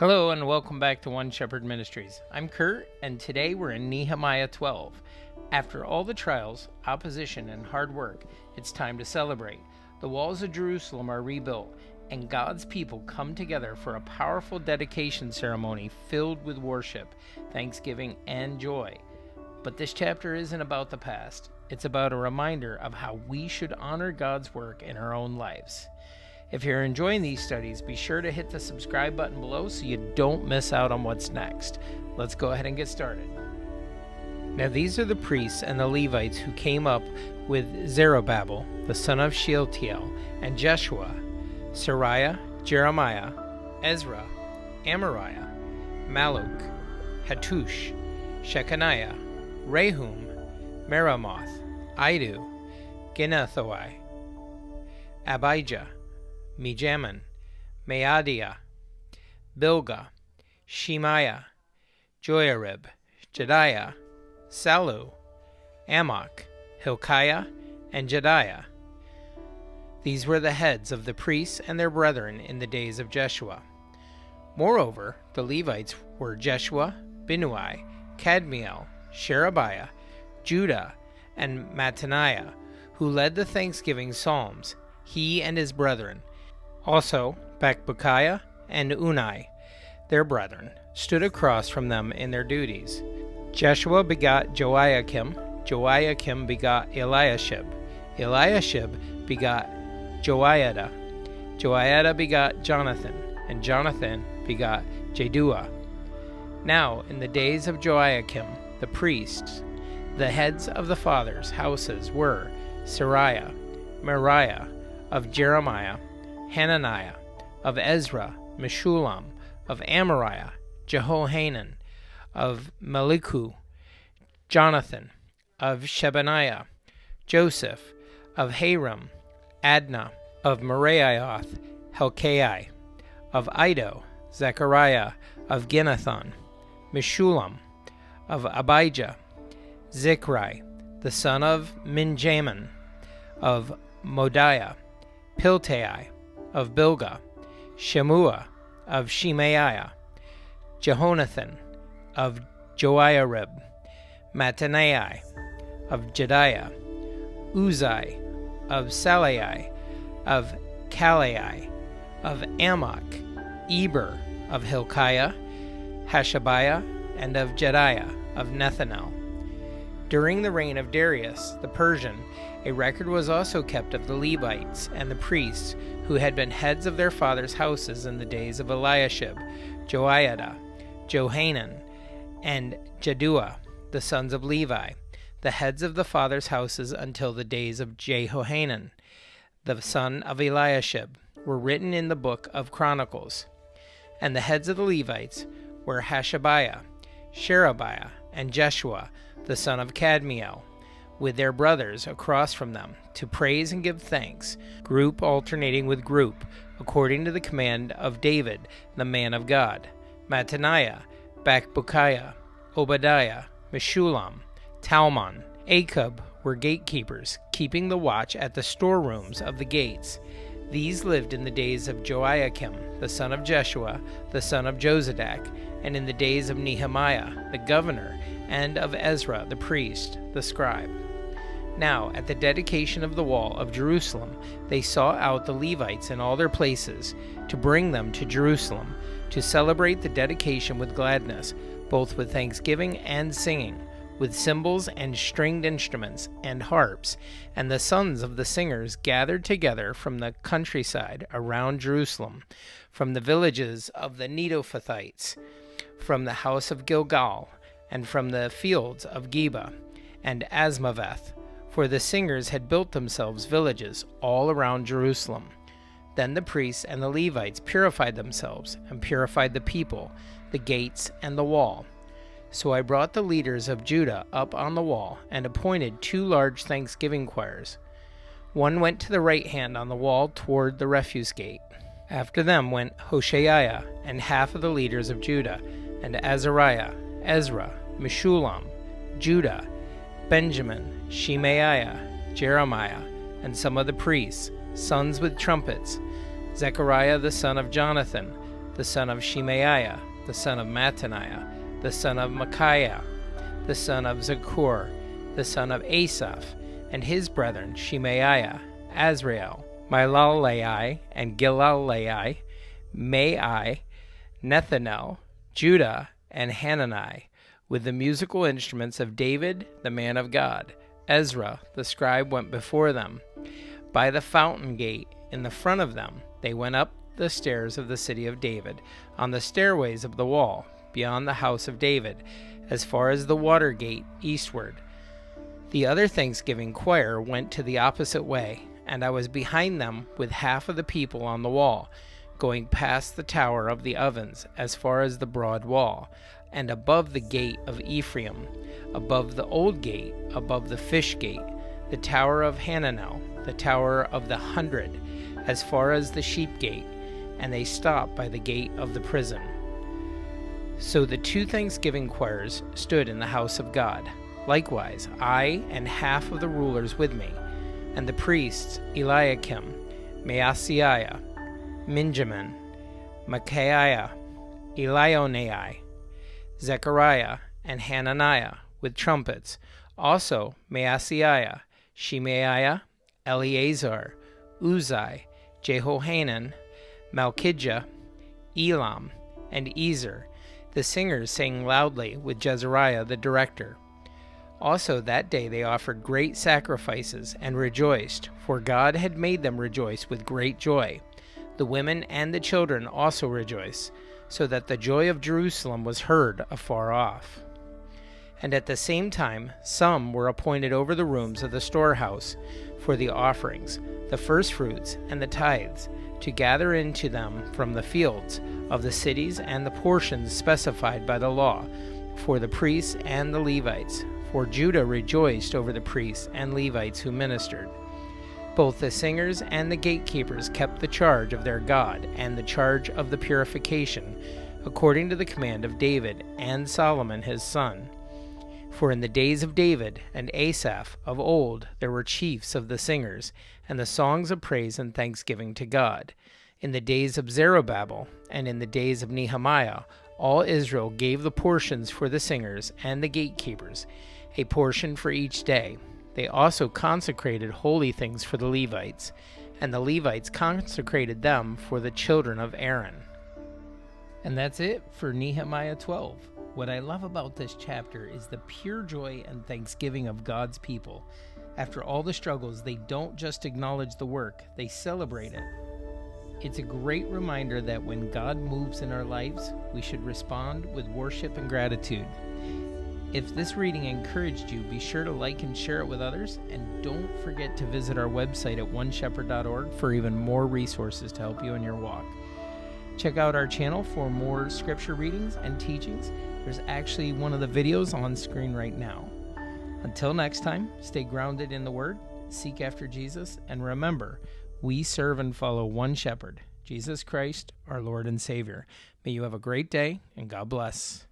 Hello and welcome back to One Shepherd Ministries. I'm Kurt, and today we're in Nehemiah 12. After all the trials, opposition, and hard work, it's time to celebrate. The walls of Jerusalem are rebuilt, and God's people come together for a powerful dedication ceremony filled with worship, thanksgiving, and joy. But this chapter isn't about the past. It's about a reminder of how we should honor God's work in our own lives. If you're enjoying these studies, be sure to hit the subscribe button below so you don't miss out on what's next. Let's go ahead and get started. Now these are the priests and the Levites who came up with Zerubbabel, the son of Shealtiel, and Jeshua, Sariah, Jeremiah, Ezra, Amariah, Maluk, Hattush, Shechaniah, Rehum, Meremoth, Idu, Ginnathoi, Abijah, Mijamin, Maadiah, Bilgah, Shemaiah, Joiarib, Jediah, Salu, Amok, Hilkiah, and Jediah. These were the heads of the priests and their brethren in the days of Jeshua. Moreover, the Levites were Jeshua, Binnui, Kadmiel, Sherebiah, Judah, and Mattaniah, who led the thanksgiving psalms, he and his brethren. Also, Bakbukiah and Unai, their brethren, stood across from them in their duties. Jeshua begot Joiakim, Joiakim begot Eliashib, Eliashib begot Joiada, Joiada begot Jonathan, and Jonathan begot Jaddua. Now, in the days of Joiakim, the priests, the heads of the fathers' houses were Sariah, Meriah, of Jeremiah, Hananiah, of Ezra, Meshullam, of Amariah, Jehohanan, of Meliku, Jonathan, of Shebaniah, Joseph, of Haram, Adnah, of Meraioth, Helkai, of Iddo, Zechariah, of Ginnathon, Meshullam, of Abijah, Zichri, the son of Minjamin, of Modiah, Piltai, of Bilgah, Shemua, of Shemaiah, Jehonathan, of Joiarib, Mattaniah, of Jediah, Uzai, of Salai, of Kalai, of Amok, Eber, of Hilkiah, Hashabiah, and of Jediah, of Nethanel. During the reign of Darius the Persian, a record was also kept of the Levites and the priests who had been heads of their fathers' houses in the days of Eliashib, Joiada, Johanan, and Jaddua, the sons of Levi, the heads of the fathers' houses until the days of Jehohanan, the son of Eliashib, were written in the book of Chronicles. And the heads of the Levites were Hashabiah, Sherebiah, and Jeshua, the son of Kadmiel, with their brothers across from them, to praise and give thanks, group alternating with group, according to the command of David, the man of God. Mattaniah, Bakbukiah, Obadiah, Meshullam, Talmon, Akub were gatekeepers, keeping the watch at the storerooms of the gates. These lived in the days of Joiakim, the son of Jeshua, the son of Jozadak, and in the days of Nehemiah, the governor, and of Ezra, the priest, the scribe. Now, at the dedication of the wall of Jerusalem, they sought out the Levites in all their places, to bring them to Jerusalem, to celebrate the dedication with gladness, both with thanksgiving and singing, with cymbals and stringed instruments and harps, and the sons of the singers gathered together from the countryside around Jerusalem, from the villages of the Netophathites, from the house of Gilgal, and from the fields of Geba and Asmaveth, for the singers had built themselves villages all around Jerusalem. Then the priests and the Levites purified themselves, and purified the people, the gates, and the wall. So I brought the leaders of Judah up on the wall, and appointed 2 large thanksgiving choirs. One went to the right hand on the wall toward the refuse gate. After them went Hoshaiah and half of the leaders of Judah, and Azariah, Ezra, Meshullam, Judah, Benjamin, Shemaiah, Jeremiah, and some of the priests, sons with trumpets, Zechariah the son of Jonathan, the son of Shemaiah, the son of Mattaniah, the son of Micaiah, the son of Zakur, the son of Asaph, and his brethren Shemaiah, Azrael, Milalai, and Gilalai, Mai, Nethanel, Judah, and Hanani, with the musical instruments of David, the man of God. Ezra, the scribe, went before them. By the fountain gate in the front of them, they went up the stairs of the city of David, on the stairways of the wall, beyond the house of David, as far as the water gate eastward. The other thanksgiving choir went to the opposite way, and I was behind them with half of the people on the wall, going past the tower of the ovens as far as the broad wall, and above the gate of Ephraim, above the old gate, above the fish gate, the tower of Hananel, the tower of the 100, as far as the sheep gate, and they stopped by the gate of the prison. So the 2 thanksgiving choirs stood in the house of God. Likewise, I and half of the rulers with me, and the priests Eliakim, Maaseiah, Minjamin, Micaiah, Elionai, Zechariah, and Hananiah, with trumpets, also Maaseiah, Shemaiah, Eleazar, Uzai, Jehohanan, Malchijah, Elam, and Ezer. The singers sang loudly with Jezariah the director. Also that day they offered great sacrifices and rejoiced, for God had made them rejoice with great joy. The women and the children also rejoiced, so that the joy of Jerusalem was heard afar off. And at the same time some were appointed over the rooms of the storehouse for the offerings, the firstfruits, and the tithes, to gather into them from the fields of the cities and the portions specified by the law, for the priests and the Levites. For Judah rejoiced over the priests and Levites who ministered. Both the singers and the gatekeepers kept the charge of their God and the charge of the purification, according to the command of David and Solomon his son. For in the days of David and Asaph of old there were chiefs of the singers, and the songs of praise and thanksgiving to God. In the days of Zerubbabel and in the days of Nehemiah, all Israel gave the portions for the singers and the gatekeepers, a portion for each day. They also consecrated holy things for the Levites, and the Levites consecrated them for the children of Aaron. And that's it for Nehemiah 12. What I love about this chapter is the pure joy and thanksgiving of God's people. After all the struggles, they don't just acknowledge the work, they celebrate it. It's a great reminder that when God moves in our lives, we should respond with worship and gratitude. If this reading encouraged you, be sure to like and share it with others, and don't forget to visit our website at oneshepherd.org for even more resources to help you in your walk. Check out our channel for more scripture readings and teachings. There's actually one of the videos on screen right now. Until next time, stay grounded in the Word, seek after Jesus, and remember, we serve and follow one shepherd, Jesus Christ, our Lord and Savior. May you have a great day, and God bless.